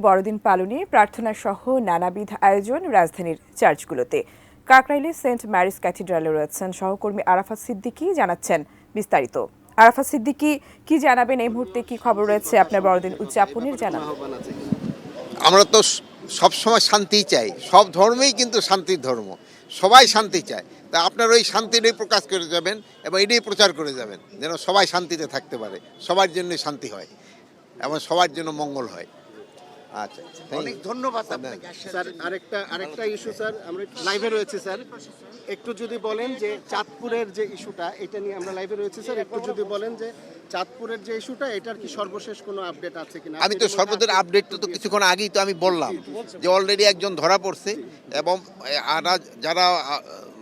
বড়দিন পালনে প্রার্থনা সহ নানাবিধ আয়োজন রাজধানীর চার্চগুলোতে। কাকরাইলে সেন্ট ম্যারিস ক্যাথিড্রালে রয়েছেন সহকর্মী আরাফাত সিদ্দিকী, জানাচ্ছেন বিস্তারিত। আরাফাত সিদ্দিকী, কি জানাবেন এই মুহূর্তে, কি খবর রয়েছে আপনার বড়দিন উদযাপনের? জানাবেন। আমরা তো সবসময় শান্তি চাই, সব ধর্মেই কিন্তু শান্তির ধর্ম, সবাই শান্তি চায়। তা আপনার ওই শান্তিটাই প্রকাশ করে যাবেন এবং এটাই প্রচার করে যাবেন যেন সবাই শান্তিতে থাকতে পারে, সবার জন্য শান্তি হয় এবং সবার জন্য মঙ্গল হয়। আচ্ছা, অনেক ধন্যবাদ আপনাকে স্যার। আরেকটা ইস্যু স্যার, আমরা লাইভে রয়েছে স্যার, একটু যদি বলেন যে চাঁদপুরের যে ইস্যুটা, এটা নিয়ে আমরা লাইভে রয়েছে স্যার, একটু যদি বলেন যে চাঁদপুরের যে ইস্যুটা, এটার কি সর্বশেষ কোনো আপডেট আছে কিনা? আমি তো সর্বশেষ আপডেট তো কিছুক্ষণ আগেই তো আমি বললাম যে অলরেডি একজন ধরা পড়ছে এবং যারা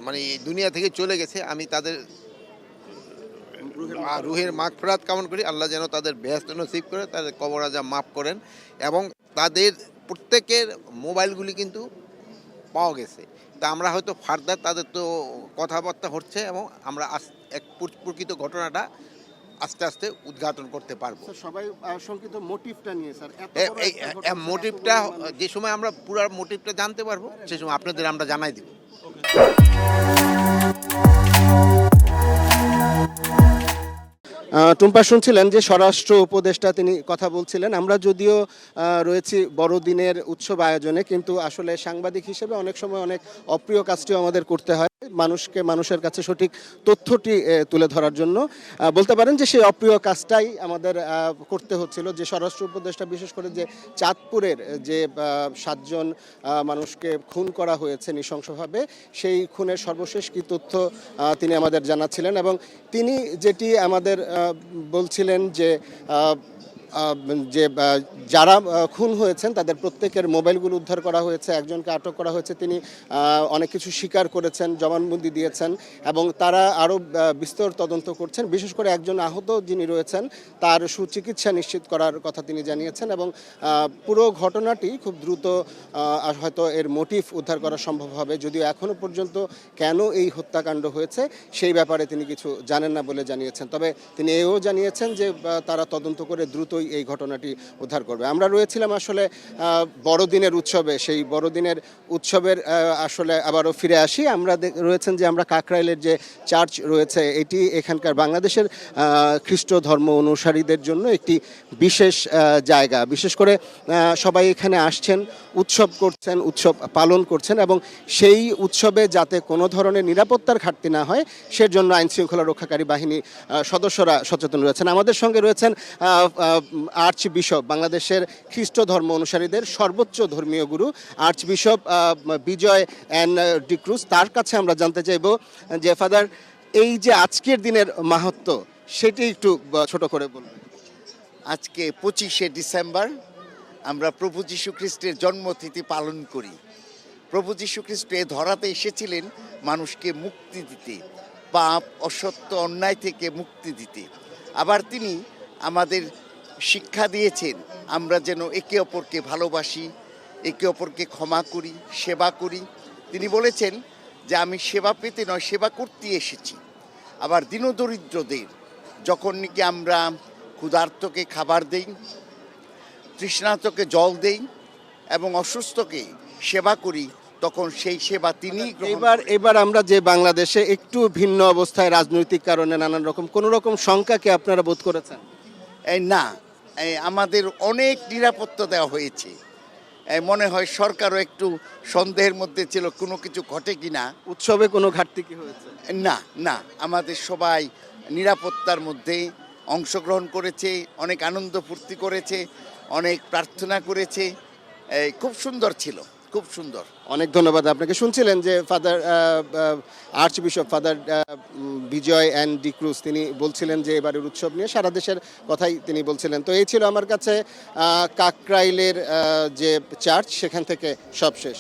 মানে দুনিয়া থেকে চলে গেছে, আমি তাদের রুহের মাগফিরাত কামনা করি। আল্লাহ যেন তাদের বেহেশত নসিব করে, তাদের কবর আযাব মাফ করেন এবং তাদের প্রত্যেকের মোবাইলগুলি কিন্তু পাওয়া গেছে। তা আমরা হয়তো ফার্দার তাদের তো কথাবার্তা হচ্ছে এবং আমরা এক প্রকৃত ঘটনাটা আস্তে আস্তে উদ্ঘাটন করতে পারবো। সবাই শঙ্কিত মোটিভটা নিয়ে স্যার, এই মোটিভটা যে সময় আমরা পুরো মোটিভটা জানতে পারবো, সে সময় আপনাদের আমরা জানাই দিব। টুম্পা শুনছিলেন যে স্বরাষ্ট্র উপদেষ্টা তিনি কথা বলছিলেন। আমরা যদিও রয়েছি বড়দিনের উৎসব আয়োজনে, কিন্তু আসলে সাংবাদিক হিসেবে অনেক সময় অনেক অপ্রিয় কাজটিও আমাদের করতে হয়, মানুষের কাছে সঠিক তথ্যটি তুলে ধরার জন্য। বলতে পারেন যে সেই অপ্রিয় কাজটাই আমাদের করতে হচ্ছিল, যে স্বরাষ্ট্র উপদেষ্টা বিশেষ করে যে চাঁদপুরের যে 7 জন মানুষকে খুন করা হয়েছে নৃশংসভাবে, সেই খুনের সর্বশেষ কি তথ্য তিনি আমাদের জানাচ্ছিলেন এবং তিনি যেটি আমাদের বলছিলেন যে যারা খুন হয়েছেন তাদের প্রত্যেকের মোবাইলগুলো উদ্ধার করা হয়েছে, একজনকে আটক করা হয়েছে, তিনি অনেক কিছু স্বীকার করেছেন, জবানবন্দি দিয়েছেন এবং তারা আরও বিস্তর তদন্ত করছেন। বিশেষ করে একজন আহত যিনি রয়েছেন তার সুচিকিৎসা নিশ্চিত করার কথা তিনি জানিয়েছেন এবং পুরো ঘটনাটি খুব দ্রুত হয়তো এর মোটিভ উদ্ধার করা সম্ভব হবে, যদিও এখনও পর্যন্ত কেন এই হত্যাকাণ্ড হয়েছে সেই ব্যাপারে তিনি কিছু জানেন না বলে জানিয়েছেন। তবে তিনি এও জানিয়েছেন যে তারা তদন্ত করে দ্রুতই এই ঘটনাটি উদ্ধার করবে। আমরা রয়েছিলাম আসলে বড়দিনের উৎসবে, সেই বড়দিনের উৎসবের আসলে আবারও ফিরে আসি। আমরা রয়েছেন যে আমরা কাকরাইলের যে চার্চ রয়েছে, এটি এখানকার বাংলাদেশের খ্রিস্ট ধর্ম অনুসারীদের জন্য একটি বিশেষ জায়গা। বিশেষ করে সবাই এখানে আসছেন, উৎসব করছেন, উৎসব পালন করছেন এবং সেই উৎসবে যাতে কোনো ধরনের নিরাপত্তার ঘাটতি না হয় সেজন্য আইন শৃঙ্খলা রক্ষাকারী বাহিনী সদস্যরা সচেতন রয়েছেন। আমাদের সঙ্গে রয়েছেন আর্চ বিশপ, বাংলাদেশের খ্রিস্ট ধর্ম অনুসারীদের সর্বোচ্চ ধর্মীয় গুরু আর্চ বিশপ বিজয় এন ডিক্রুজ। তার কাছে আমরা জানতে চাইব যে ফাদার, এই যে আজকের দিনের মাহাত্ম্য সেটি একটু ছোট করে বলবেন। আজকে 25শে ডিসেম্বর আমরা প্রভু যীশু খ্রিস্টের জন্মতিথি পালন করি। প্রভু যীশু খ্রিস্ট এ ধরাতে এসেছিলেন মানুষকে মুক্তি দিতে, পাপ অসত্য অন্যায় থেকে মুক্তি দিতে। আবার তিনি আমাদের শিক্ষা দিয়েছেন আমরা যেন একে অপরকে ভালোবাসি, একে অপরকে ক্ষমা করি, সেবা করি। তিনি বলেছেন যে আমি সেবা পেতে নয়, সেবা করতে এসেছি। আবার দীনদরিদ্রদের যখন নাকি আমরা ক্ষুধার্তকে খাবার দেই, তৃষ্ণার্তকে জল দেই এবং অসুস্থকে সেবা করি, তখন সেই সেবা তিনি এবার আমরা যে বাংলাদেশে একটু ভিন্ন অবস্থায় রাজনৈতিক কারণে নানান রকম কোনো রকম শঙ্কাকে আপনারা বোধ করেছেন? না, আমাদের অনেক নিরাপত্তা দেওয়া হয়েছে। মনে হয় সরকারও একটু সন্দেহের মধ্যে ছিল কোনো কিছু ঘটে কিনা। উৎসবে কোনো ঘাটতি কি হয়েছে? না, আমাদের সবাই নিরাপত্তার মধ্যে অংশগ্রহণ করেছে, অনেক আনন্দ ফুর্তি করেছে, অনেক প্রার্থনা করেছে। খুব সুন্দর ছিল, খুব সুন্দর। অনেক ধন্যবাদ আপনাকে। শুনছিলেন যে ফাদার আর্চ বিশপ ফাদার বিজয় এন ডিক্রুজ, তিনি বলছিলেন যে এবারের উৎসব নিয়ে সারা দেশের কথাই তিনি বলছিলেন। তো এই ছিল আমার কাছে কাকরাইলের যে চার্চ, সেখান থেকে সব শেষ।